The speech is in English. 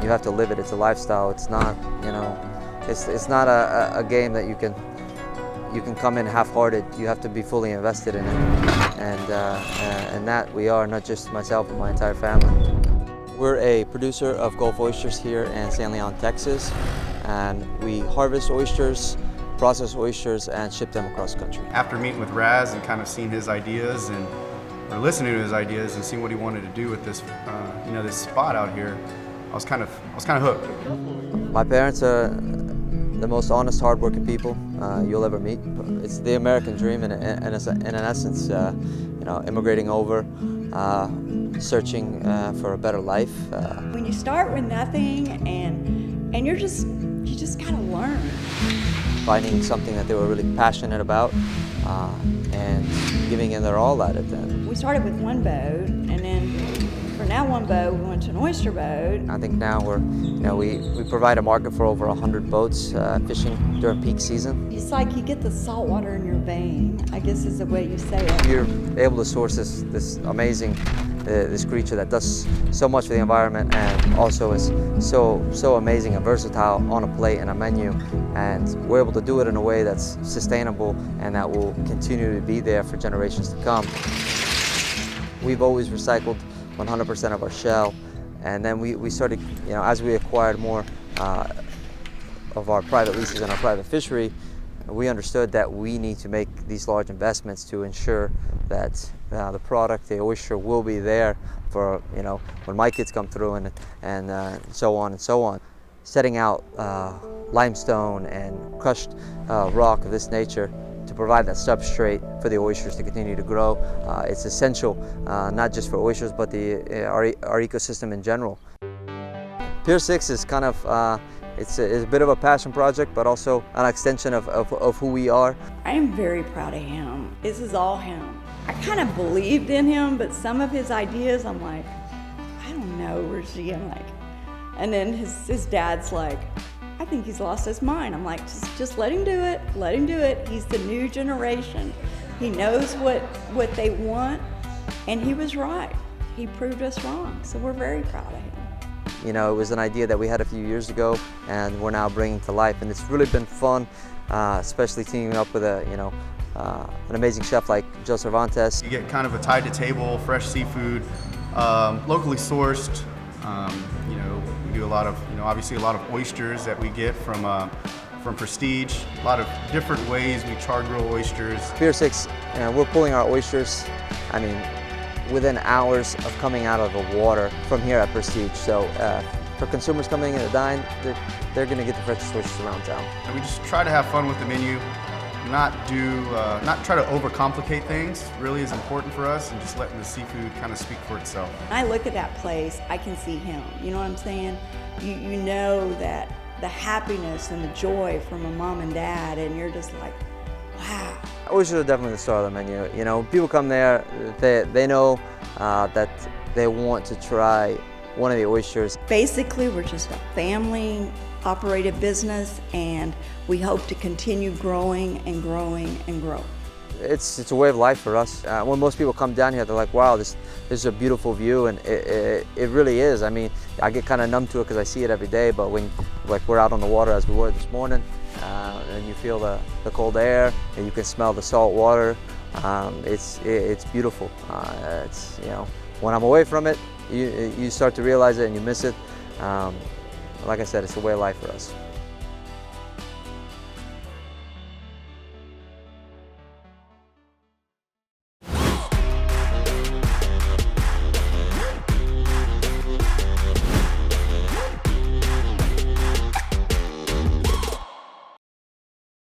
You have to live it. It's a lifestyle. It's not, it's not a game that you can come in half-hearted. You have to be fully invested in it, and that we are, not just myself but my entire family. We're a producer of Gulf oysters here in San Leon, Texas, and we harvest oysters, process oysters, and ship them across the country. After meeting with Raz and kind of seeing his ideas or listening to his ideas and seeing what he wanted to do with this, this spot out here, I was kind of hooked. My parents are the most honest, hardworking people you'll ever meet. It's the American dream, and in essence, immigrating over, searching for a better life. When you start with nothing, and you just gotta learn. Finding something that they were really passionate about, and giving in their all at it. Then we started with one boat, and then for now one boat, we went to an oyster boat. I think now we provide a market for over 100 boats fishing during peak season. It's like you get the salt water in your vein, I guess is the way you say it. You're able to source this amazing, this creature that does so much for the environment and also is so amazing and versatile on a plate and a menu. And we're able to do it in a way that's sustainable and that will continue to be there for generations to come. We've always recycled 100% of our shell, and then we started, as we acquired more of our private leases and our private fishery, we understood that we need to make these large investments to ensure that the product, the oyster, will be there for when my kids come through and so on and so on. Setting out limestone and crushed rock of this nature to provide that substrate for the oysters to continue to grow. It's essential, not just for oysters, but our ecosystem in general. Pier 6 is kind of, it's a bit of a passion project, but also an extension of who we are. I am very proud of him. This is all him. I kind of believed in him, but some of his ideas, I'm like, I don't know, Reggie. I'm like, and then his dad's like, I think he's lost his mind. I'm like, just let him do it. Let him do it. He's the new generation. He knows what they want, and he was right. He proved us wrong, so we're very proud of him. It was an idea that we had a few years ago, and we're now bringing to life, and it's really been fun, especially teaming up with an amazing chef like Joe Cervantes. You get kind of a tide-to-table, fresh seafood, locally sourced. We do a lot of, obviously a lot of oysters that we get from Prestige. A lot of different ways we char grill oysters. Pier 6, we're pulling our oysters, within hours of coming out of the water from here at Prestige. So for consumers coming in to dine, they're going to get the freshest oysters around town. And we just try to have fun with the menu, not try to overcomplicate things. Really is important for us, and just letting the seafood kind of speak for itself. When I look at that place, I can see him. You know what I'm saying? You know that the happiness and the joy from a mom and dad, and you're just like, wow. Oysters are definitely the star of the menu. People come there, they know that they want to try one of the oysters. Basically, we're just a family-operated business, and we hope to continue growing and growing and grow. It's a way of life for us. When most people come down here, they're like, wow, this is a beautiful view, and it really is. I get kind of numb to it because I see it every day, but when we're out on the water as we were this morning, and you feel the cold air, and you can smell the salt water, it's beautiful. When I'm away from it, you start to realize it and you miss it. Like I said, it's a way of life for us.